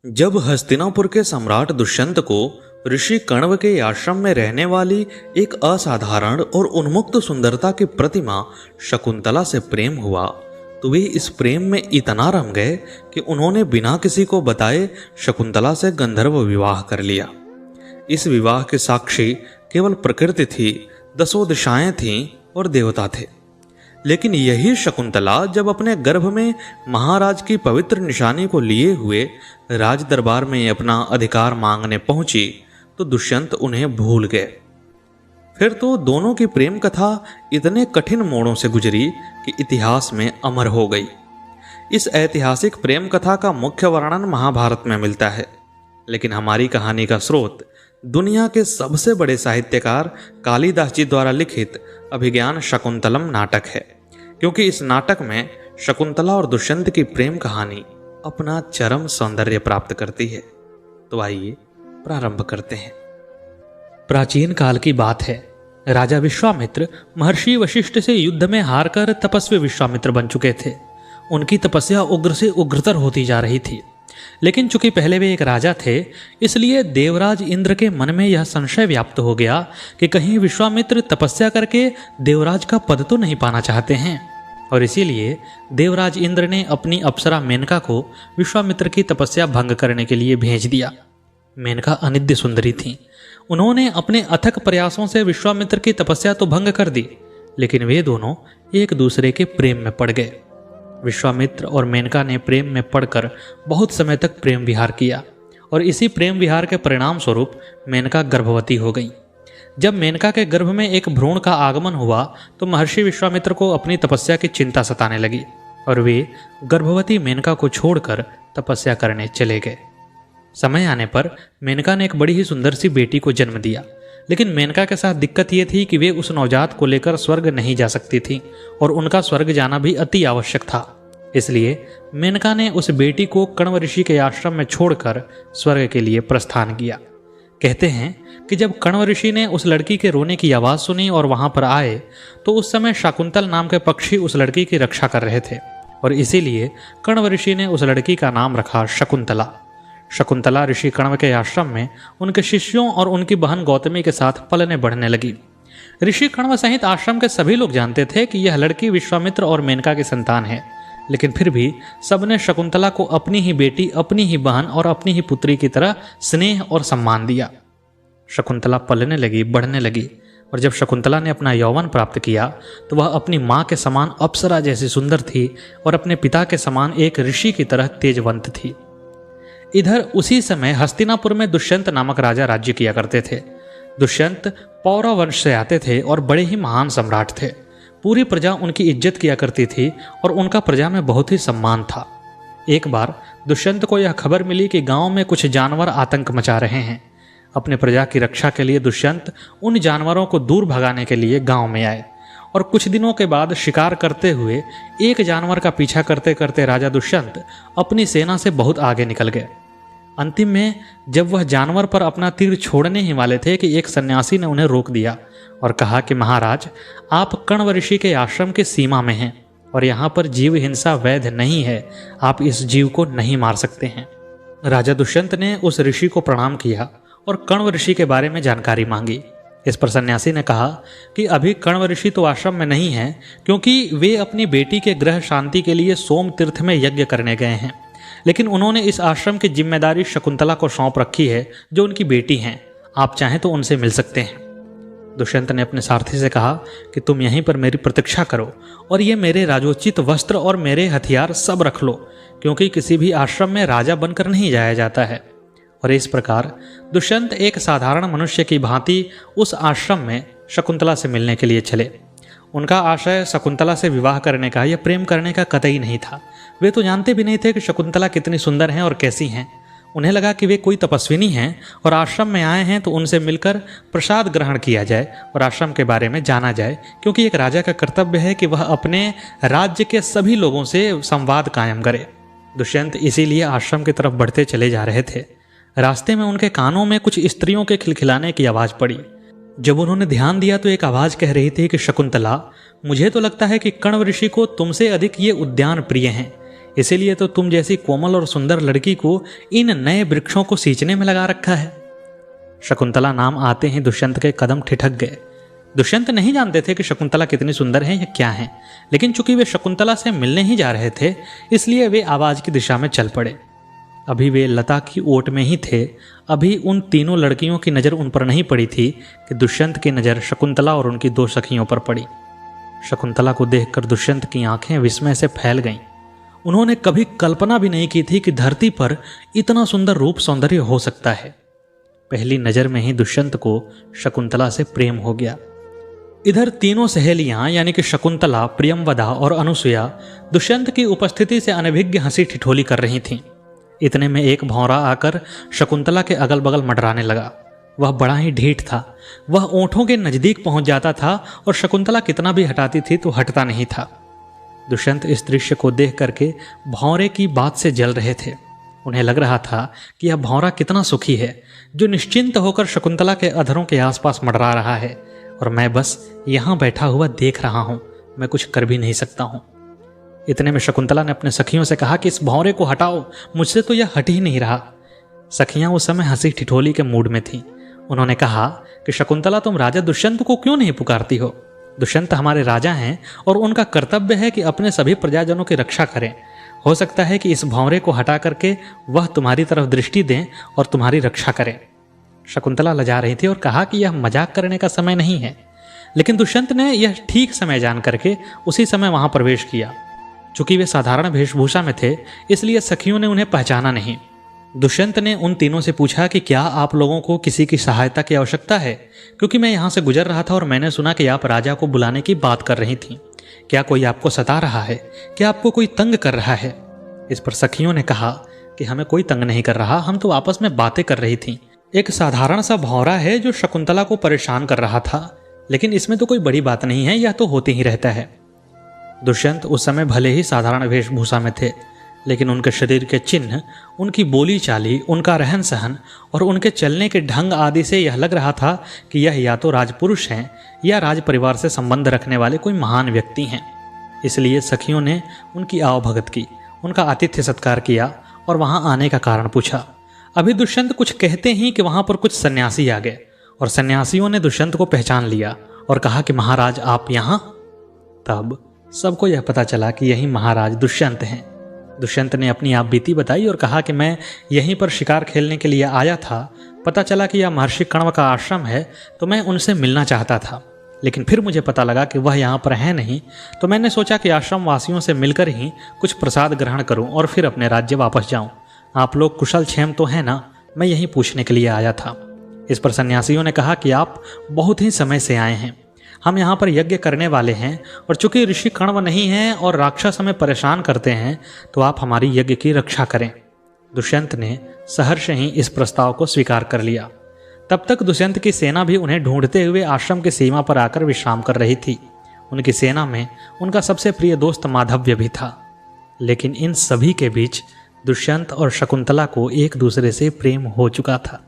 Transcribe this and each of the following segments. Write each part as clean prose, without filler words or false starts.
जब हस्तिनापुर के सम्राट दुष्यंत को ऋषि कण्व के आश्रम में रहने वाली एक असाधारण और उन्मुक्त सुंदरता की प्रतिमा शकुंतला से प्रेम हुआ तो वे इस प्रेम में इतना रम गए कि उन्होंने बिना किसी को बताए शकुंतला से गंधर्व विवाह कर लिया। इस विवाह के साक्षी केवल प्रकृति थी, दसों दिशाएं थीं और देवता थे। लेकिन यही शकुंतला जब अपने गर्भ में महाराज की पवित्र निशानी को लिए हुए राज दरबार में अपना अधिकार मांगने पहुंची तो दुष्यंत उन्हें भूल गए। फिर तो दोनों की प्रेम कथा इतने कठिन मोड़ों से गुजरी कि इतिहास में अमर हो गई। इस ऐतिहासिक प्रेम कथा का मुख्य वर्णन महाभारत में मिलता है, लेकिन हमारी कहानी का स्रोत दुनिया के सबसे बड़े साहित्यकार कालिदास जी द्वारा लिखित अभिज्ञान शकुंतलम नाटक है, क्योंकि इस नाटक में शकुंतला और दुष्यंत की प्रेम कहानी अपना चरम सौंदर्य प्राप्त करती है। तो आइए प्रारंभ करते हैं। प्राचीन काल की बात है। राजा विश्वामित्र महर्षि वशिष्ठ से युद्ध में हारकर तपस्वी विश्वामित्र बन चुके थे। उनकी तपस्या उग्र से उग्रतर होती जा रही थी, लेकिन चूंकि पहले वे एक राजा थे, इसलिए देवराज इंद्र के मन में यह संशय व्याप्त हो गया कि कहीं विश्वामित्र तपस्या करके देवराज का पद तो नहीं पाना चाहते हैं। और इसीलिए देवराज इंद्र ने अपनी अप्सरा मेनका को विश्वामित्र की तपस्या भंग करने के लिए भेज दिया। मेनका अनिद्य सुंदरी थी। उन्होंने अपने अथक प्रयासों से विश्वामित्र की तपस्या तो भंग कर दी, लेकिन वे दोनों एक दूसरे के प्रेम में पड़ गए। विश्वामित्र और मेनका ने प्रेम में पड़कर बहुत समय तक प्रेम विहार किया और इसी प्रेम विहार के परिणाम स्वरूप मेनका गर्भवती हो गई। जब मेनका के गर्भ में एक भ्रूण का आगमन हुआ तो महर्षि विश्वामित्र को अपनी तपस्या की चिंता सताने लगी और वे गर्भवती मेनका को छोड़कर तपस्या करने चले गए। समय आने पर मेनका ने एक बड़ी ही सुंदर सी बेटी को जन्म दिया, लेकिन मेनका के साथ दिक्कत ये थी कि वे उस नवजात को लेकर स्वर्ग नहीं जा सकती थी और उनका स्वर्ग जाना भी अति आवश्यक था। इसलिए मेनका ने उस बेटी को कण्व ऋषि के आश्रम में छोड़कर स्वर्ग के लिए प्रस्थान किया। कहते हैं कि जब कण्व ऋषि ने उस लड़की के रोने की आवाज़ सुनी और वहां पर आए तो उस समय शाकुंतल नाम के पक्षी उस लड़की की रक्षा कर रहे थे और इसीलिए कण्व ऋषि ने उस लड़की का नाम रखा शकुंतला। शकुंतला ऋषि कण्व के आश्रम में उनके शिष्यों और उनकी बहन गौतमी के साथ पलने बढ़ने लगी। ऋषि कण्व सहित आश्रम के सभी लोग जानते थे कि यह लड़की विश्वामित्र और मेनका की संतान है, लेकिन फिर भी सबने शकुंतला को अपनी ही बेटी, अपनी ही बहन और अपनी ही पुत्री की तरह स्नेह और सम्मान दिया। शकुंतला पलने लगी, बढ़ने लगी और जब शकुंतला ने अपना यौवन प्राप्त किया तो वह अपनी माँ के समान अप्सरा जैसी सुंदर थी और अपने पिता के समान एक ऋषि की तरह तेजवंत थी। इधर उसी समय हस्तिनापुर में दुष्यंत नामक राजा राज्य किया करते थे। दुष्यंत पौरव वंश से आते थे और बड़े ही महान सम्राट थे। पूरी प्रजा उनकी इज्जत किया करती थी और उनका प्रजा में बहुत ही सम्मान था। एक बार दुष्यंत को यह खबर मिली कि गांव में कुछ जानवर आतंक मचा रहे हैं। अपने प्रजा की रक्षा के लिए दुष्यंत उन जानवरों को दूर भगाने के लिए गांव में आए और कुछ दिनों के बाद शिकार करते हुए एक जानवर का पीछा करते करते राजा दुष्यंत अपनी सेना से बहुत आगे निकल गए। अंतिम में जब वह जानवर पर अपना तीर छोड़ने ही वाले थे कि एक सन्यासी ने उन्हें रोक दिया और कहा कि महाराज, आप कण्व ऋषि के आश्रम की सीमा में हैं और यहाँ पर जीव हिंसा वैध नहीं है, आप इस जीव को नहीं मार सकते हैं। राजा दुष्यंत ने उस ऋषि को प्रणाम किया और कण्व ऋषि के बारे में जानकारी मांगी। इस पर सन्यासी ने कहा कि अभी कण्व ऋषि तो आश्रम में नहीं है, क्योंकि वे अपनी बेटी के ग्रह शांति के लिए सोम तीर्थ में यज्ञ करने गए हैं, लेकिन उन्होंने इस आश्रम की जिम्मेदारी शकुंतला को सौंप रखी है जो उनकी बेटी हैं। आप चाहें तो उनसे मिल सकते हैं। दुष्यंत ने अपने सारथी से कहा कि तुम यहीं पर मेरी प्रतीक्षा करो और ये मेरे राजोचित वस्त्र और मेरे हथियार सब रख लो, क्योंकि किसी भी आश्रम में राजा बनकर नहीं जाया जाता है। और इस प्रकार दुष्यंत एक साधारण मनुष्य की भांति उस आश्रम में शकुंतला से मिलने के लिए चले। उनका आशय शकुंतला से विवाह करने का या प्रेम करने का कतई नहीं था। वे तो जानते भी नहीं थे कि शकुंतला कितनी सुंदर हैं और कैसी हैं। उन्हें लगा कि वे कोई तपस्विनी हैं और आश्रम में आए हैं तो उनसे मिलकर प्रसाद ग्रहण किया जाए और आश्रम के बारे में जाना जाए, क्योंकि एक राजा का कर्तव्य है कि वह अपने राज्य के सभी लोगों से संवाद कायम करे। दुष्यंत इसीलिए आश्रम की तरफ बढ़ते चले जा रहे थे। रास्ते में उनके कानों में कुछ स्त्रियों के खिलखिलाने की आवाज़ पड़ी। जब उन्होंने ध्यान दिया तो एक आवाज़ कह रही थी कि शकुंतला, मुझे तो लगता है कि कण्व ऋषि को तुमसे अधिक ये उद्यान प्रिय हैं। इसीलिए तो तुम जैसी कोमल और सुंदर लड़की को इन नए वृक्षों को सींचने में लगा रखा है। शकुंतला नाम आते ही दुष्यंत के कदम ठिठक गए। दुष्यंत नहीं जानते थे कि शकुंतला कितनी सुंदर है या क्या है, लेकिन चूंकि वे शकुंतला से मिलने ही जा रहे थे इसलिए वे आवाज की दिशा में चल पड़े। अभी वे लता की ओट में ही थे। अभी उन तीनों लड़कियों की नज़र उन पर नहीं पड़ी थी कि दुष्यंत की नज़र शकुंतला और उनकी दो सखियों पर पड़ी। शकुंतला को देखकर दुष्यंत की आंखें विस्मय से फैल गईं। उन्होंने कभी कल्पना भी नहीं की थी कि धरती पर इतना सुंदर रूप सौंदर्य हो सकता है। पहली नज़र में ही दुष्यंत को शकुंतला से प्रेम हो गया। इधर तीनों सहेलियां यानी कि शकुंतला, प्रियंवदा और अनुसुईया दुष्यंत की उपस्थिति से अनभिज्ञ हंसी ठिठोली कर रही थीं। इतने में एक भौंरा आकर शकुंतला के अगल बगल मंडराने लगा। वह बड़ा ही ढीठ था। वह ओंठों के नजदीक पहुंच जाता था और शकुंतला कितना भी हटाती थी तो हटता नहीं था। दुष्यंत इस दृश्य को देख करके भौंरे की बात से जल रहे थे। उन्हें लग रहा था कि यह भौंरा कितना सुखी है जो निश्चिंत होकर शकुंतला के अधरों के आसपास मंडरा रहा है, और मैं बस यहाँ बैठा हुआ देख रहा हूँ, मैं कुछ कर भी नहीं सकता हूँ। इतने में शकुंतला ने अपने सखियों से कहा कि इस भौंरे को हटाओ, मुझसे तो यह हट ही नहीं रहा। सखियां उस समय हंसी ठिठोली के मूड में थीं। उन्होंने कहा कि शकुंतला, तुम राजा दुष्यंत को क्यों नहीं पुकारती हो? दुष्यंत हमारे राजा हैं और उनका कर्तव्य है कि अपने सभी प्रजाजनों की रक्षा करें। हो सकता है कि इस भौंरे को हटा करके वह तुम्हारी तरफ दृष्टि दें और तुम्हारी रक्षा करें। शकुंतला लजा रही थी और कहा कि यह मजाक करने का समय नहीं है, लेकिन दुष्यंत ने यह ठीक समय जान करके उसी समय वहां प्रवेश किया। चूंकि वे साधारण वेशभूषा में थे इसलिए सखियों ने उन्हें पहचाना नहीं। दुष्यंत ने उन तीनों से पूछा कि क्या आप लोगों को किसी की सहायता की आवश्यकता है? क्योंकि मैं यहाँ से गुजर रहा था और मैंने सुना कि आप राजा को बुलाने की बात कर रही थीं। क्या कोई आपको सता रहा है? क्या आपको कोई तंग कर रहा है? इस पर सखियों ने कहा कि हमें कोई तंग नहीं कर रहा, हम तो आपस में बातें कर रही थीं। एक साधारण सा भौंरा है जो शकुंतला को परेशान कर रहा था, लेकिन इसमें तो कोई बड़ी बात नहीं है, यह तो होते ही रहता है। दुष्यंत उस समय भले ही साधारण वेशभूषा में थे, लेकिन उनके शरीर के चिन्ह, उनकी बोली चाली, उनका रहन सहन और उनके चलने के ढंग आदि से यह लग रहा था कि यह या तो राजपुरुष हैं या राज परिवार से संबंध रखने वाले कोई महान व्यक्ति हैं। इसलिए सखियों ने उनकी आवभगत की, उनका आतिथ्य सत्कार किया और वहां आने का कारण पूछा। अभी दुष्यंत कुछ कहते ही कि वहां पर कुछ सन्यासी आ गए और सन्यासियों ने दुष्यंत को पहचान लिया और कहा कि महाराज आप यहाँ? तब सबको यह पता चला कि यही महाराज दुष्यंत हैं। दुष्यंत ने अपनी आप बीती बताई और कहा कि मैं यहीं पर शिकार खेलने के लिए आया था। पता चला कि यह महर्षि कण्व का आश्रम है तो मैं उनसे मिलना चाहता था, लेकिन फिर मुझे पता लगा कि वह यहाँ पर है नहीं, तो मैंने सोचा कि आश्रम वासियों से मिलकर ही कुछ प्रसाद ग्रहण करूं और फिर अपने राज्य वापस जाऊं। आप लोग कुशल क्षेम तो हैं ना? मैं यही पूछने के लिए आया था। इस पर सन्यासियों ने कहा कि आप बहुत ही समय से आए हैं, हम यहाँ पर यज्ञ करने वाले हैं और चूंकि ऋषि कण्व नहीं हैं और राक्षस हमें परेशान करते हैं तो आप हमारी यज्ञ की रक्षा करें। दुष्यंत ने सहर्ष ही इस प्रस्ताव को स्वीकार कर लिया। तब तक दुष्यंत की सेना भी उन्हें ढूंढते हुए आश्रम की सीमा पर आकर विश्राम कर रही थी। उनकी सेना में उनका सबसे प्रिय दोस्त माधव्य भी था। लेकिन इन सभी के बीच दुष्यंत और शकुंतला को एक दूसरे से प्रेम हो चुका था।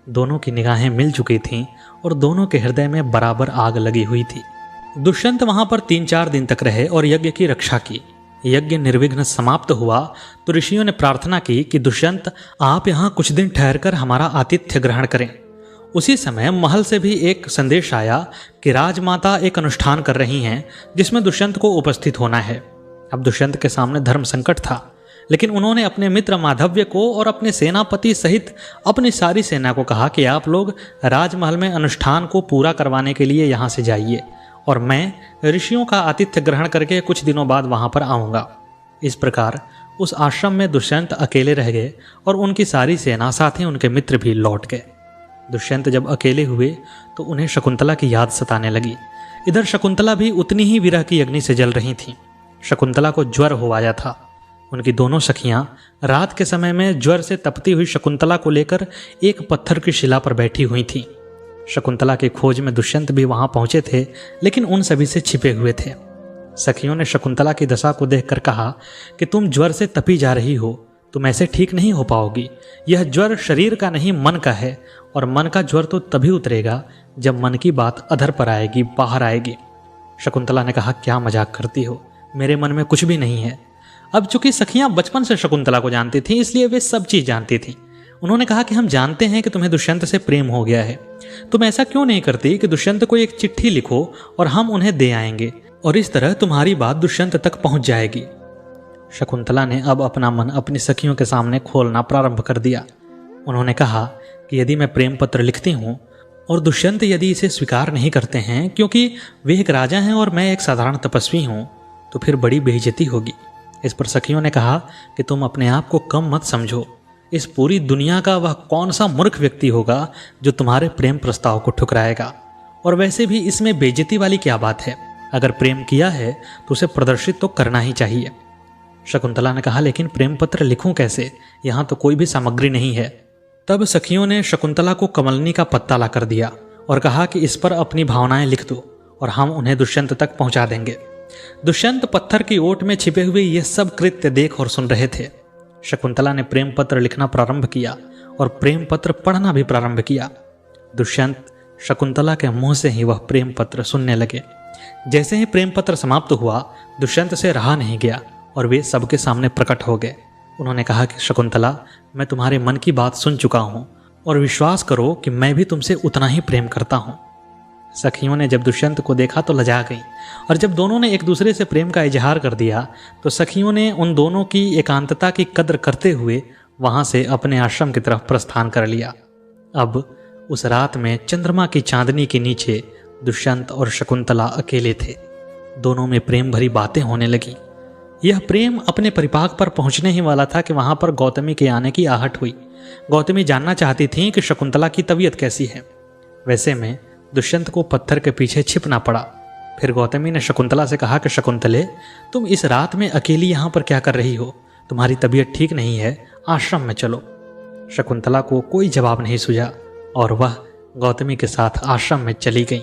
दोनों की निगाहें मिल चुकी थीं और दोनों के हृदय में बराबर आग लगी हुई थी। दुष्यंत वहां पर 3-4 दिन तक रहे और यज्ञ की रक्षा की। यज्ञ निर्विघ्न समाप्त हुआ तो ऋषियों ने प्रार्थना की कि दुष्यंत आप यहाँ कुछ दिन ठहरकर हमारा आतिथ्य ग्रहण करें। उसी समय महल से भी एक संदेश आया कि राजमाता एक अनुष्ठान कर रही हैं जिसमें दुष्यंत को उपस्थित होना है। अब दुष्यंत के सामने धर्म संकट था, लेकिन उन्होंने अपने मित्र माधव्य को और अपने सेनापति सहित अपनी सारी सेना को कहा कि आप लोग राजमहल में अनुष्ठान को पूरा करवाने के लिए यहाँ से जाइए और मैं ऋषियों का आतिथ्य ग्रहण करके कुछ दिनों बाद वहाँ पर आऊँगा। इस प्रकार उस आश्रम में दुष्यंत अकेले रह गए और उनकी सारी सेना साथ ही उनके मित्र भी लौट गए। दुष्यंत जब अकेले हुए तो उन्हें शकुंतला की याद सताने लगी। इधर शकुंतला भी उतनी ही विरह की अग्नि से जल रही थीं। शकुंतला को ज्वर हो आया था। उनकी दोनों सखियां रात के समय में ज्वर से तपती हुई शकुंतला को लेकर एक पत्थर की शिला पर बैठी हुई थीं। शकुंतला की खोज में दुष्यंत भी वहां पहुंचे थे, लेकिन उन सभी से छिपे हुए थे। सखियों ने शकुंतला की दशा को देखकर कहा कि तुम ज्वर से तपी जा रही हो, तुम ऐसे ठीक नहीं हो पाओगी। यह ज्वर शरीर का नहीं मन का है, और मन का ज्वर तो तभी उतरेगा जब मन की बात अधर पर आएगी, बाहर आएगी। शकुंतला ने कहा क्या मजाक करती हो, मेरे मन में कुछ भी नहीं है। अब चूंकि सखियां बचपन से शकुंतला को जानती थीं, इसलिए वे सब चीज जानती थीं। उन्होंने कहा कि हम जानते हैं कि तुम्हें दुष्यंत से प्रेम हो गया है, तुम ऐसा क्यों नहीं करती कि दुष्यंत को एक चिट्ठी लिखो और हम उन्हें दे आएंगे, और इस तरह तुम्हारी बात दुष्यंत तक पहुंच जाएगी। शकुंतला ने अब अपना मन अपनी सखियों के सामने खोलना प्रारंभ कर दिया। उन्होंने कहा कि यदि मैं प्रेम पत्र लिखती हूँ और दुष्यंत यदि इसे स्वीकार नहीं करते हैं, क्योंकि वे एक राजा हैं और मैं एक साधारण तपस्वी हूँ, तो फिर बड़ी बेइज्जती होगी। इस पर सखियों ने कहा कि तुम अपने आप को कम मत समझो। इस पूरी दुनिया का वह कौन सा मूर्ख व्यक्ति होगा जो तुम्हारे प्रेम प्रस्ताव को ठुकराएगा, और वैसे भी इसमें बेइज्जती वाली क्या बात है। अगर प्रेम किया है तो उसे प्रदर्शित तो करना ही चाहिए। शकुंतला ने कहा, लेकिन प्रेम पत्र लिखूं कैसे, यहाँ तो कोई भी सामग्री नहीं है। तब सखियों ने शकुंतला को कमलनी का पत्ता ला कर दिया और कहा कि इस पर अपनी भावनाएं लिख दो और हम उन्हें दुष्यंत तक पहुंचा देंगे। दुष्यंत पत्थर की ओट में छिपे हुए ये सब कृत्य देख और सुन रहे थे। शकुंतला ने प्रेम पत्र लिखना प्रारंभ किया और प्रेम पत्र पढ़ना भी प्रारंभ किया। दुष्यंत शकुंतला के मुंह से ही वह प्रेम पत्र सुनने लगे। जैसे ही प्रेम पत्र समाप्त हुआ, दुष्यंत से रहा नहीं गया और वे सबके सामने प्रकट हो गए। उन्होंने कहा कि शकुंतला, मैं तुम्हारे मन की बात सुन चुका हूं और विश्वास करो कि मैं भी तुमसे उतना ही प्रेम करता हूं। सखियों ने जब दुष्यंत को देखा तो लजा गईं, और जब दोनों ने एक दूसरे से प्रेम का इजहार कर दिया तो सखियों ने उन दोनों की एकांतता की कद्र करते हुए वहां से अपने आश्रम की तरफ प्रस्थान कर लिया। अब उस रात में चंद्रमा की चांदनी के नीचे दुष्यंत और शकुंतला अकेले थे। दोनों में प्रेम भरी बातें होने लगी। यह प्रेम अपने परिपाक पर पहुंचने ही वाला था कि वहां पर गौतमी के आने की आहट हुई। गौतमी जानना चाहती थी कि शकुंतला की तबीयत कैसी है। वैसे में दुष्यंत को पत्थर के पीछे छिपना पड़ा। फिर गौतमी ने शकुंतला से कहा कि शकुंतले, तुम इस रात में अकेली यहाँ पर क्या कर रही हो? तुम्हारी तबीयत ठीक नहीं है, आश्रम में चलो। शकुंतला को कोई जवाब नहीं सूझा और वह गौतमी के साथ आश्रम में चली गई।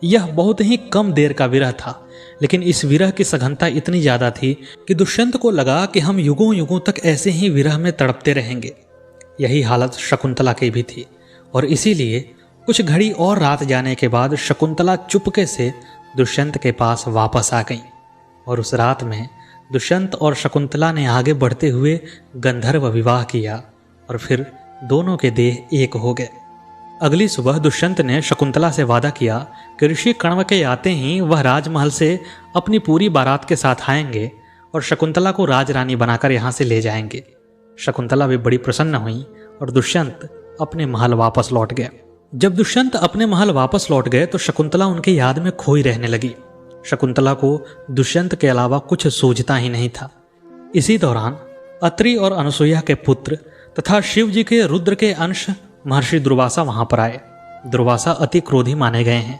यह बहुत ही कम देर का विरह था, लेकिन इस विरह की सघनता इतनी ज्यादा थी कि दुष्यंत को लगा कि हम युगों युगों तक ऐसे ही विरह में तड़पते रहेंगे। यही हालत शकुंतला की भी थी, और इसीलिए कुछ घड़ी और रात जाने के बाद शकुंतला चुपके से दुष्यंत के पास वापस आ गई। और उस रात में दुष्यंत और शकुंतला ने आगे बढ़ते हुए गंधर्व विवाह किया और फिर दोनों के देह एक हो गए। अगली सुबह दुष्यंत ने शकुंतला से वादा किया कि ऋषि कण्व के आते ही वह राजमहल से अपनी पूरी बारात के साथ आएंगे और शकुंतला को राजरानी बनाकर यहाँ से ले जाएंगे। शकुंतला भी बड़ी प्रसन्न हुई और दुष्यंत अपने महल वापस लौट गए। जब दुष्यंत अपने महल वापस लौट गए तो शकुंतला उनके याद में खोई रहने लगी। शकुंतला को दुष्यंत के अलावा कुछ सूझता ही नहीं था। इसी दौरान अत्रि और अनसुईया के पुत्र तथा शिव जी के रुद्र के अंश महर्षि दुर्वासा वहां पर आए। दुर्वासा अति क्रोधी माने गए हैं।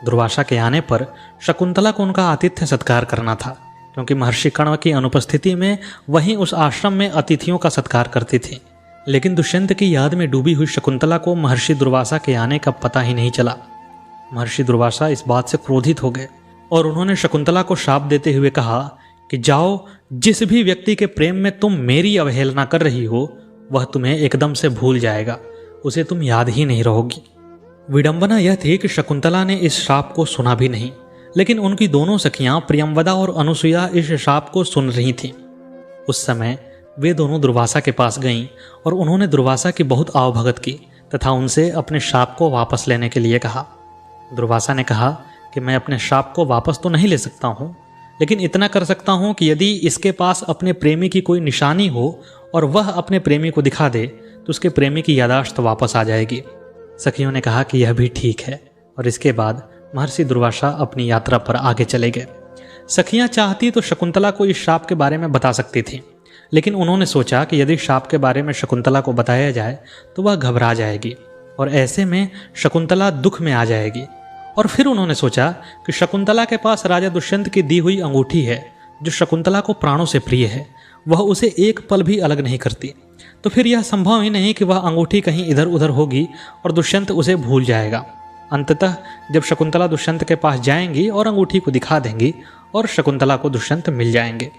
दुर्वासा के आने पर शकुंतला को उनका आतिथ्य सत्कार करना था, क्योंकि महर्षि कण्व की अनुपस्थिति में वहीं उस आश्रम में अतिथियों का सत्कार करती थी। लेकिन दुष्यंत की याद में डूबी हुई शकुंतला को महर्षि दुर्वासा के आने का पता ही नहीं चला। महर्षि दुर्वासा इस बात से क्रोधित हो गए और उन्होंने शकुंतला को शाप देते हुए कहा कि जाओ, जिस भी व्यक्ति के प्रेम में तुम मेरी अवहेलना कर रही हो वह तुम्हें एकदम से भूल जाएगा, उसे तुम याद ही नहीं रहोगी। विडंबना यह थी कि शकुंतला ने इस शाप को सुना भी नहीं, लेकिन उनकी दोनों सखियां प्रियंवदा और अनुसुईया इस शाप को सुन रही थीं। उस समय वे दोनों दुर्वासा के पास गईं और उन्होंने दुर्वासा की बहुत आवभगत की तथा उनसे अपने शाप को वापस लेने के लिए कहा। दुर्वासा ने कहा कि मैं अपने शाप को वापस तो नहीं ले सकता हूँ, लेकिन इतना कर सकता हूँ कि यदि इसके पास अपने प्रेमी की कोई निशानी हो और वह अपने प्रेमी को दिखा दे तो उसके प्रेमी की यादाश्त वापस आ जाएगी। सखियों ने कहा कि यह भी ठीक है, और इसके बाद महर्षि दुर्वासा अपनी यात्रा पर आगे चले गए। सखियां चाहती तो शकुंतला को इस शाप के बारे में बता सकती थीं, लेकिन उन्होंने सोचा कि यदि शाप के बारे में शकुंतला को बताया जाए तो वह घबरा जाएगी और ऐसे में शकुंतला दुख में आ जाएगी। और फिर उन्होंने सोचा कि शकुंतला के पास राजा दुष्यंत की दी हुई अंगूठी है जो शकुंतला को प्राणों से प्रिय है, वह उसे एक पल भी अलग नहीं करती, तो फिर यह संभव ही नहीं कि वह अंगूठी कहीं इधर उधर होगी और दुष्यंत उसे भूल जाएगा। अंततः जब शकुंतला दुष्यंत के पास जाएंगी और अंगूठी को दिखा देंगी और शकुंतला को दुष्यंत मिल जाएंगे।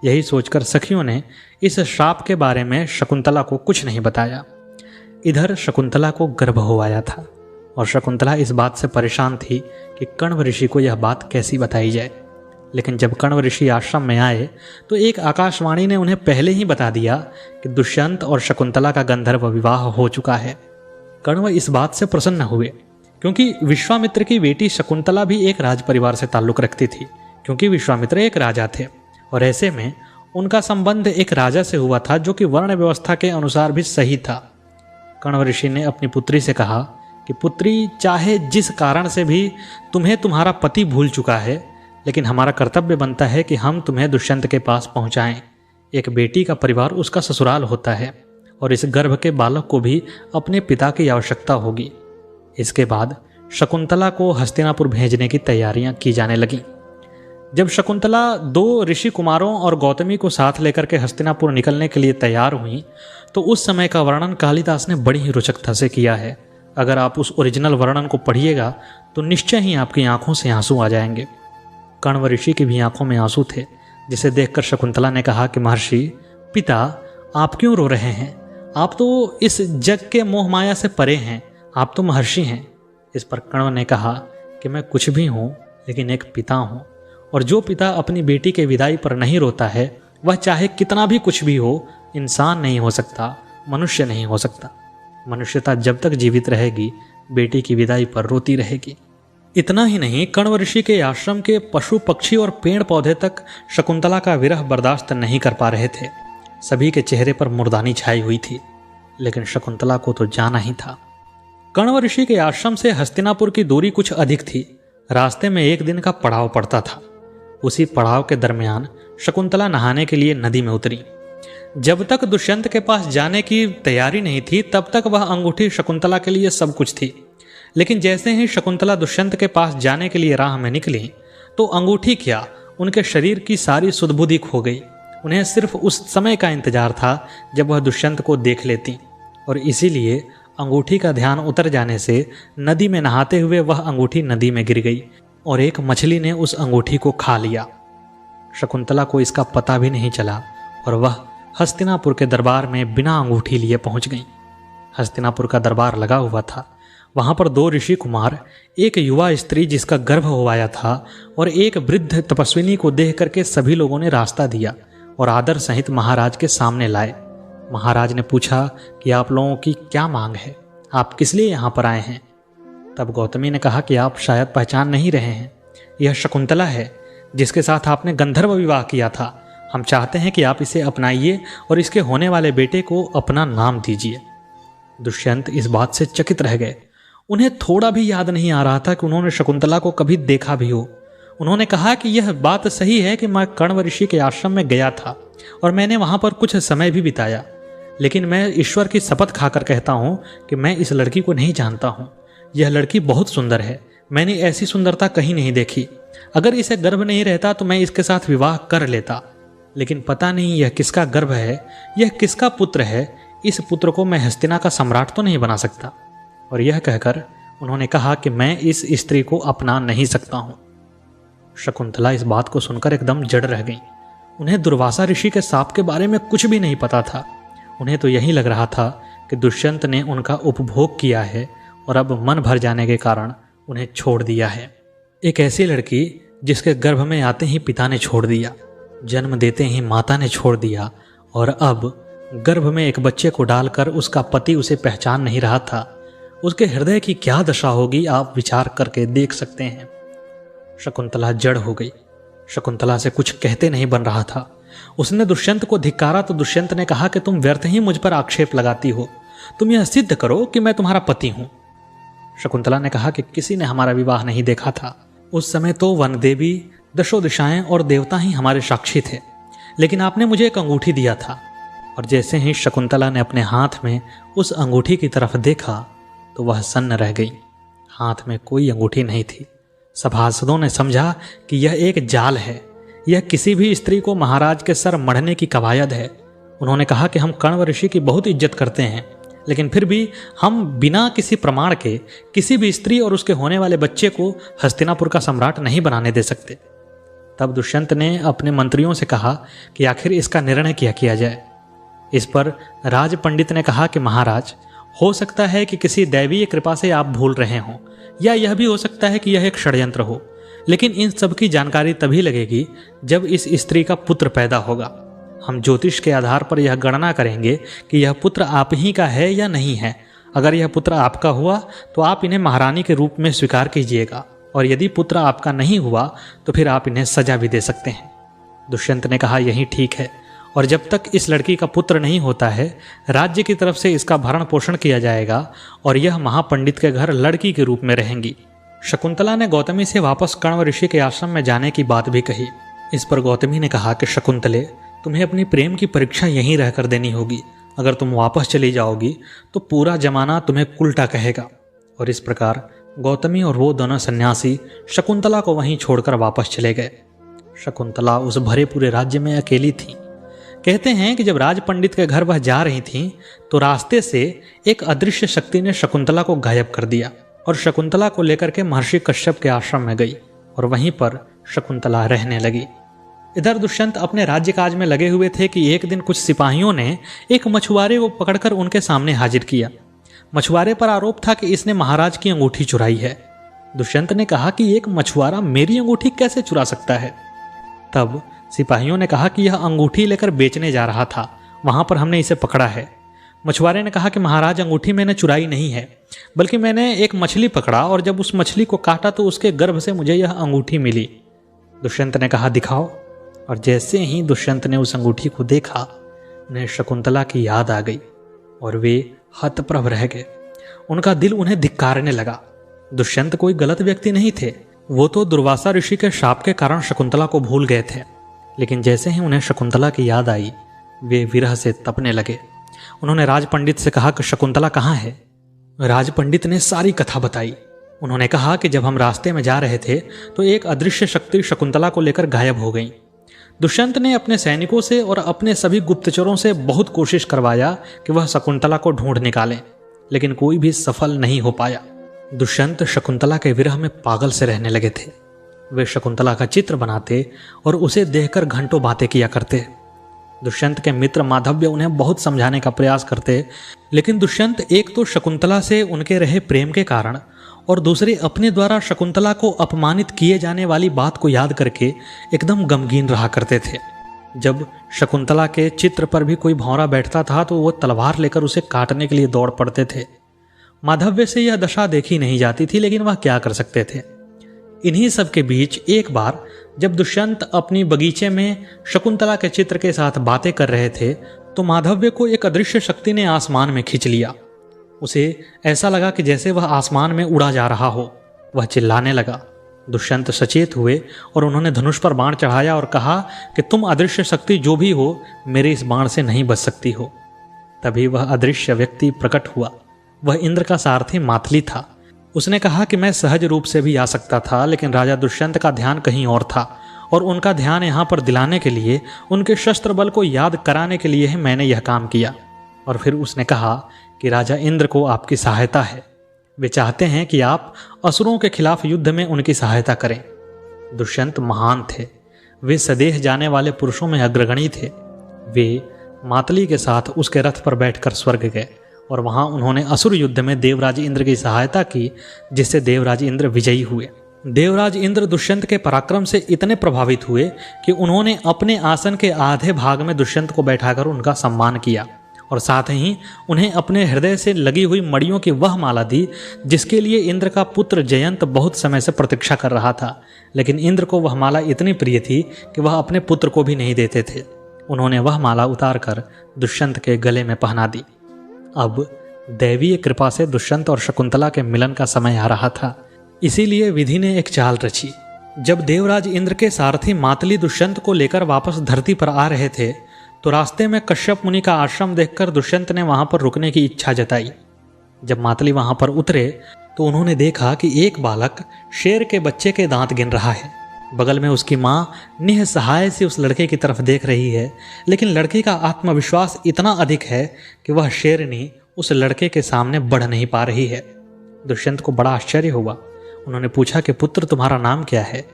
यही सोचकर सखियों ने इस श्राप के बारे में शकुंतला को कुछ नहीं बताया। इधर शकुंतला को गर्भ हो आया था और शकुंतला इस बात से परेशान थी कि कण्व ऋषि को यह बात कैसी बताई जाए। लेकिन जब कण्व ऋषि आश्रम में आए तो एक आकाशवाणी ने उन्हें पहले ही बता दिया कि दुष्यंत और शकुंतला का गंधर्व विवाह हो चुका है। कण्व इस बात से प्रसन्न हुए क्योंकि विश्वामित्र की बेटी शकुंतला भी एक राज परिवार से ताल्लुक रखती थी, क्योंकि विश्वामित्र एक राजा थे और ऐसे में उनका संबंध एक राजा से हुआ था जो कि वर्ण व्यवस्था के अनुसार भी सही था। कण्व ऋषि ने अपनी पुत्री से कहा कि पुत्री, चाहे जिस कारण से भी तुम्हें तुम्हारा पति भूल चुका है, लेकिन हमारा कर्तव्य बनता है कि हम तुम्हें दुष्यंत के पास पहुंचाएं। एक बेटी का परिवार उसका ससुराल होता है और इस गर्भ के बालक को भी अपने पिता की आवश्यकता होगी। इसके बाद शकुंतला को हस्तिनापुर भेजने की तैयारियां की जाने लगीं। जब शकुंतला 2 ऋषि कुमारों और गौतमी को साथ लेकर के हस्तिनापुर निकलने के लिए तैयार हुई तो उस समय का वर्णन कालिदास ने बड़ी ही रोचकता से किया है। अगर आप उस ओरिजिनल वर्णन को पढ़िएगा तो निश्चय ही आपकी आंखों से आंसू आ जाएंगे। कण्व ऋषि की भी आंखों में आंसू थे, जिसे देखकर शकुंतला ने कहा कि महर्षि पिता, आप क्यों रो रहे हैं? आप तो इस जग के मोह माया से परे हैं, आप तो महर्षि हैं। इस पर कण्व ने कहा कि मैं कुछ भी हूँ लेकिन एक पिता हूँ, और जो पिता अपनी बेटी के विदाई पर नहीं रोता है वह चाहे कितना भी कुछ भी हो इंसान नहीं हो सकता, मनुष्य नहीं हो सकता। मनुष्यता जब तक जीवित रहेगी बेटी की विदाई पर रोती रहेगी। इतना ही नहीं, कण्व ऋषि के आश्रम के पशु पक्षी और पेड़ पौधे तक शकुंतला का विरह बर्दाश्त नहीं कर पा रहे थे। सभी के चेहरे पर मुर्दानी छाई हुई थी, लेकिन शकुंतला को तो जाना ही था। कण्व ऋषि के आश्रम से हस्तिनापुर की दूरी कुछ अधिक थी। रास्ते में एक दिन का पड़ाव पड़ता था। उसी पड़ाव के दरमियान शकुंतला नहाने के लिए नदी में उतरी। जब तक दुष्यंत के पास जाने की तैयारी नहीं थी तब तक वह अंगूठी शकुंतला के लिए सब कुछ थी, लेकिन जैसे ही शकुंतला दुष्यंत के पास जाने के लिए राह में निकली तो अंगूठी क्या, उनके शरीर की सारी सुध-बुद्धि खो गई। उन्हें सिर्फ उस समय का इंतजार था जब वह दुष्यंत को देख लेती, और इसीलिए अंगूठी का ध्यान उतर जाने से नदी में नहाते हुए वह अंगूठी नदी में गिर गई और एक मछली ने उस अंगूठी को खा लिया। शकुंतला को इसका पता भी नहीं चला और वह हस्तिनापुर के दरबार में बिना अंगूठी लिए पहुंच गई। हस्तिनापुर का दरबार लगा हुआ था। वहां पर 2 ऋषि कुमार, एक युवा स्त्री जिसका गर्भ होवाया था और एक वृद्ध तपस्विनी को देख करके सभी लोगों ने रास्ता दिया और आदर सहित महाराज के सामने लाए। महाराज ने पूछा कि आप लोगों की क्या मांग है, आप किस लिए यहाँ पर आए हैं? तब गौतमी ने कहा कि आप शायद पहचान नहीं रहे हैं, यह शकुंतला है जिसके साथ आपने गंधर्व विवाह किया था। हम चाहते हैं कि आप इसे अपनाइए और इसके होने वाले बेटे को अपना नाम दीजिए। दुष्यंत इस बात से चकित रह गए। उन्हें थोड़ा भी याद नहीं आ रहा था कि उन्होंने शकुंतला को कभी देखा भी हो। उन्होंने कहा कि यह बात सही है कि मैं कण्व ऋषि के आश्रम में गया था और मैंने वहां पर कुछ समय भी बिताया, लेकिन मैं ईश्वर की शपथ खाकर कहता हूं कि मैं इस लड़की को नहीं जानता हूं। यह लड़की बहुत सुंदर है, मैंने ऐसी सुंदरता कहीं नहीं देखी। अगर इसे गर्भ नहीं रहता तो मैं इसके साथ विवाह कर लेता, लेकिन पता नहीं यह किसका गर्भ है, यह किसका पुत्र है। इस पुत्र को मैं हस्तिना का सम्राट तो नहीं बना सकता। और यह कहकर उन्होंने कहा कि मैं इस स्त्री को अपना नहीं सकता हूं। शकुंतला इस बात को सुनकर एकदम जड़ रह गई। उन्हें दुर्वासा ऋषि के साप के बारे में कुछ भी नहीं पता था। उन्हें तो यही लग रहा था कि दुष्यंत ने उनका उपभोग किया है और अब मन भर जाने के कारण उन्हें छोड़ दिया है। एक ऐसी लड़की जिसके गर्भ में आते ही पिता ने छोड़ दिया, जन्म देते ही माता ने छोड़ दिया, और अब गर्भ में एक बच्चे को डालकर उसका पति उसे पहचान नहीं रहा था। उसके हृदय की क्या दशा होगी आप विचार करके देख सकते हैं। शकुंतला जड़ हो गई। शकुंतला से कुछ कहते नहीं बन रहा था। उसने दुष्यंत को धिक्कारा तो दुष्यंत ने कहा कि तुम व्यर्थ ही मुझ पर आक्षेप लगाती हो, तुम यह सिद्ध करो कि मैं तुम्हारा पति हूं। शकुंतला ने कहा कि किसी ने हमारा विवाह नहीं देखा था। उस समय तो वन देवी, दशो दिशाएं और देवता ही हमारे साक्षी थे, लेकिन आपने मुझे एक अंगूठी दिया था। और जैसे ही शकुंतला ने अपने हाथ में उस अंगूठी की तरफ देखा तो वह सन्न रह गई। हाथ में कोई अंगूठी नहीं थी। सभासदों ने समझा कि यह एक जाल है, यह किसी भी स्त्री को महाराज के सर मढ़ने की कवायद है। उन्होंने कहा कि हम कण्व ऋषि की बहुत इज्जत करते हैं, लेकिन फिर भी हम बिना किसी प्रमाण के किसी भी स्त्री और उसके होने वाले बच्चे को हस्तिनापुर का सम्राट नहीं बनाने दे सकते। तब दुष्यंत ने अपने मंत्रियों से कहा कि आखिर इसका निर्णय क्या किया जाए। इस पर राज पंडित ने कहा कि महाराज, हो सकता है कि किसी दैवीय कृपा से आप भूल रहे हों, या यह भी हो सकता है कि यह एक षड्यंत्र हो, लेकिन इन सब की जानकारी तभी लगेगी जब इस स्त्री का पुत्र पैदा होगा। हम ज्योतिष के आधार पर यह गणना करेंगे कि यह पुत्र आप ही का है या नहीं है। अगर यह पुत्र आपका हुआ तो आप इन्हें महारानी के रूप में स्वीकार कीजिएगा, और यदि पुत्र आपका नहीं हुआ तो फिर आप इन्हें सजा भी दे सकते हैं। दुष्यंत ने कहा, यही ठीक है, और जब तक इस लड़की का पुत्र नहीं होता है राज्य की तरफ से इसका भरण पोषण किया जाएगा और यह महापंडित के घर लड़की के रूप में रहेंगी। शकुंतला ने गौतमी से वापस कण्व ऋषि के आश्रम में जाने की बात भी कही। इस पर गौतमी ने कहा कि शकुंतले, तुम्हें अपनी प्रेम की परीक्षा यहीं रहकर देनी होगी। अगर तुम वापस चली जाओगी तो पूरा जमाना तुम्हें उल्टा कहेगा। और इस प्रकार गौतमी और वो दोनों सन्यासी शकुंतला को वहीं छोड़कर वापस चले गए। शकुंतला उस भरे पूरे राज्य में अकेली थी। कहते हैं कि जब राज पंडित के घर वह जा रही थीं तो रास्ते से एक अदृश्य शक्ति ने शकुंतला को गायब कर दिया और शकुंतला को लेकर के महर्षि कश्यप के आश्रम में गई और वहीं पर शकुंतला रहने लगी। इधर दुष्यंत अपने राज्य काज में लगे हुए थे कि एक दिन कुछ सिपाहियों ने एक मछुआरे को पकड़कर उनके सामने हाजिर किया। मछुआरे पर आरोप था कि इसने महाराज की अंगूठी चुराई है। दुष्यंत ने कहा कि एक मछुआरा मेरी अंगूठी कैसे चुरा सकता है। तब सिपाहियों ने कहा कि यह अंगूठी लेकर बेचने जा रहा था, वहां पर हमने इसे पकड़ा है। मछुआरे ने कहा कि महाराज, अंगूठी मैंने चुराई नहीं है, बल्कि मैंने एक मछली पकड़ा और जब उस मछली को काटा तो उसके गर्भ से मुझे यह अंगूठी मिली। दुष्यंत ने कहा, दिखाओ। और जैसे ही दुष्यंत ने उस अंगूठी को देखा, उन्हें शकुंतला की याद आ गई और वे हतप्रभ रह गए। उनका दिल उन्हें धिक्कारने लगा। दुष्यंत कोई गलत व्यक्ति नहीं थे, वो तो दुर्वासा ऋषि के शाप के कारण शकुंतला को भूल गए थे। लेकिन जैसे ही उन्हें शकुंतला की याद आई, वे विरह से तपने लगे। उन्होंने राज पंडित से कहा कि शकुंतला कहाँ है। राज पंडित ने सारी कथा बताई। उन्होंने कहा कि जब हम रास्ते में जा रहे थे तो एक अदृश्य शक्ति शकुंतला को लेकर गायब हो गई। दुष्यंत ने अपने सैनिकों से और अपने सभी गुप्तचरों से बहुत कोशिश करवाया कि वह शकुंतला को ढूंढ निकालें, लेकिन कोई भी सफल नहीं हो पाया। दुष्यंत शकुंतला के विरह में पागल से रहने लगे थे। वे शकुंतला का चित्र बनाते और उसे देखकर घंटों बातें किया करते। दुष्यंत के मित्र माधव्य उन्हें बहुत समझाने का प्रयास करते, लेकिन दुष्यंत एक तो शकुंतला से उनके रहे प्रेम के कारण और दूसरे अपने द्वारा शकुंतला को अपमानित किए जाने वाली बात को याद करके एकदम गमगीन रहा करते थे। जब शकुंतला के चित्र पर भी कोई भौंरा बैठता था तो वो तलवार लेकर उसे काटने के लिए दौड़ पड़ते थे। माधव्य से यह दशा देखी नहीं जाती थी, लेकिन वह क्या कर सकते थे। इन्हीं सब के बीच एक बार जब दुष्यंत अपनी बगीचे में शकुंतला के चित्र के साथ बातें कर रहे थे तो माधव्य को एक अदृश्य शक्ति ने आसमान में खींच लिया। उसे ऐसा लगा कि जैसे वह आसमान में उड़ा जा रहा हो। वह चिल्लाने लगा। दुष्यंत सचेत हुए और उन्होंने धनुष पर बाण चढ़ाया और कहा कि तुम अदृश्य शक्ति जो भी हो, मेरे इस बाण से नहीं बच सकती हो। तभी वह अदृश्य व्यक्ति प्रकट हुआ। वह इंद्र का सारथी मातली था। उसने कहा कि मैं सहज रूप से भी आ सकता था, लेकिन राजा दुष्यंत का ध्यान कहीं और था और उनका ध्यान यहाँ पर दिलाने के लिए, उनके शस्त्र बल को याद कराने के लिए ही मैंने यह काम किया। और फिर उसने कहा कि राजा इंद्र को आपकी सहायता है। वे चाहते हैं कि आप असुरों के खिलाफ युद्ध में उनकी सहायता करें। दुष्यंत महान थे। वे सदेह जाने वाले पुरुषों में अग्रगणी थे। वे मातली के साथ उसके रथ पर बैठकर स्वर्ग गए और वहां उन्होंने असुर युद्ध में देवराज इंद्र की सहायता की, जिससे देवराज इंद्र विजयी हुए। देवराज इंद्र दुष्यंत के पराक्रम से इतने प्रभावित हुए कि उन्होंने अपने आसन के आधे भाग में दुष्यंत को बैठाकर उनका सम्मान किया और साथ ही उन्हें अपने हृदय से लगी हुई मड़ियों की वह माला दी जिसके लिए इंद्र का पुत्र जयंत बहुत समय से प्रतीक्षा कर रहा था। लेकिन इंद्र को वह माला इतनी प्रिय थी कि वह अपने पुत्र को भी नहीं देते थे। उन्होंने वह माला उतारकर दुष्यंत के गले में पहना दी। अब दैवीय कृपा से दुष्यंत और शकुंतला के मिलन का समय आ रहा था, इसीलिए विधि ने एक चाल रची। जब देवराज इंद्र के सारथी मातली दुष्यंत को लेकर वापस धरती पर आ रहे थे तो रास्ते में कश्यप मुनि का आश्रम देखकर दुष्यंत ने वहां पर रुकने की इच्छा जताई। जब मातली वहां पर उतरे तो उन्होंने देखा कि एक बालक शेर के बच्चे के दांत गिन रहा है। बगल में उसकी माँ निःसहाय से उस लड़के की तरफ देख रही है, लेकिन लड़के का आत्मविश्वास इतना अधिक है कि वह शेरनी उस लड़के के सामने बढ़ नहीं पा रही है। दुष्यंत को बड़ा आश्चर्य हुआ। उन्होंने पूछा कि पुत्र, तुम्हारा नाम क्या है?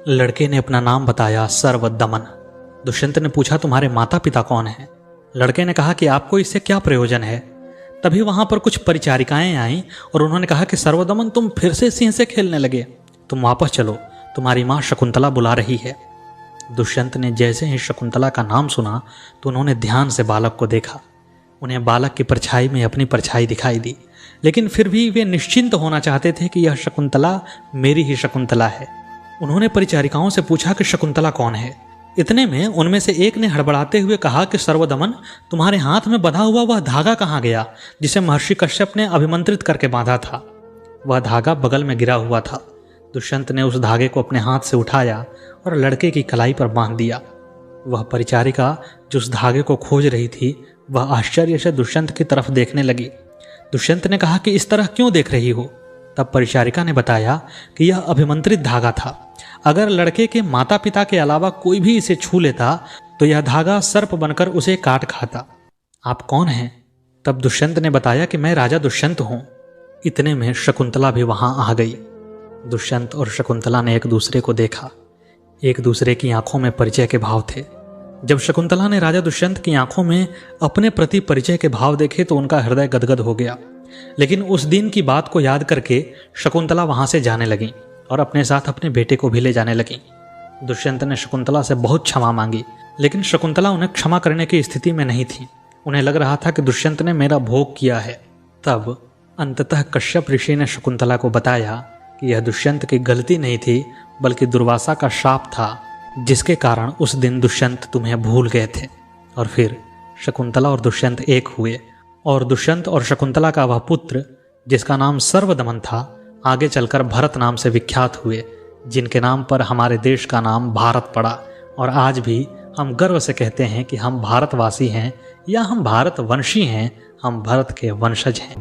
लड़के ने अपना नाम बताया, सर्वदमन। दुष्यंत ने पूछा, तुम्हारे माता पिता कौन हैं? लड़के ने कहा कि आपको इससे क्या प्रयोजन है? तभी वहां पर कुछ परिचारिकाएं आईं और उन्होंने कहा कि सर्वदमन, तुम फिर से सिंह से खेलने लगे। तुम वापस चलो, तुम्हारी माँ शकुंतला बुला रही है। दुष्यंत ने जैसे ही शकुंतला का नाम सुना तो उन्होंने ध्यान से बालक को देखा। उन्हें बालक की परछाई में अपनी परछाई दिखाई दी, लेकिन फिर भी वे निश्चिंत होना चाहते थे कि यह शकुंतला मेरी ही शकुंतला है। उन्होंने परिचारिकाओं से पूछा कि शकुंतला कौन है। इतने में उनमें से एक ने हड़बड़ाते हुए कहा कि सर्वदमन, तुम्हारे हाथ में बंधा हुआ वह धागा कहाँ गया जिसे महर्षि कश्यप ने अभिमंत्रित करके बांधा था? वह धागा बगल में गिरा हुआ था। दुष्यंत ने उस धागे को अपने हाथ से उठाया और लड़के की कलाई पर बांध दिया। वह परिचारिका जो उस धागे को खोज रही थी, वह आश्चर्य से दुष्यंत की तरफ देखने लगी। दुष्यंत ने कहा कि इस तरह क्यों देख रही हो? तब परिचारिका ने बताया कि यह अभिमंत्रित धागा था। अगर लड़के के माता पिता के अलावा कोई भी इसे छू लेता तो यह धागा सर्प बनकर उसे काट खाता। आप कौन हैं? तब दुष्यंत ने बताया कि मैं राजा दुष्यंत हूं। इतने में शकुंतला भी वहां आ गई। दुष्यंत और शकुंतला ने एक दूसरे को देखा। एक दूसरे की आंखों में परिचय के भाव थे। जब शकुंतला ने राजा दुष्यंत की आंखों में अपने प्रति परिचय के भाव देखे तो उनका हृदय गदगद हो गया। लेकिन उस दिन की बात को याद करके शकुंतला वहां से जाने लगी और अपने साथ अपने बेटे को भी ले जाने लगी। दुष्यंत ने शकुंतला से बहुत क्षमा मांगी, लेकिन शकुंतला उन्हें क्षमा करने की स्थिति में नहीं थी। उन्हें लग रहा था कि दुष्यंत ने मेरा भोग किया है। तब अंततः कश्यप ऋषि ने शकुंतला को बताया कि यह दुष्यंत की गलती नहीं थी, बल्कि दुर्वासा का शाप था, जिसके कारण उस दिन दुष्यंत तुम्हें भूल गए थे। और फिर शकुंतला और दुष्यंत एक हुए और दुष्यंत और शकुंतला का वह पुत्र, जिसका नाम सर्वदमन था, आगे चलकर भरत नाम से विख्यात हुए, जिनके नाम पर हमारे देश का नाम भारत पड़ा। और आज भी हम गर्व से कहते हैं कि हम भारतवासी हैं या हम भारतवंशी हैं, हम भरत के वंशज हैं।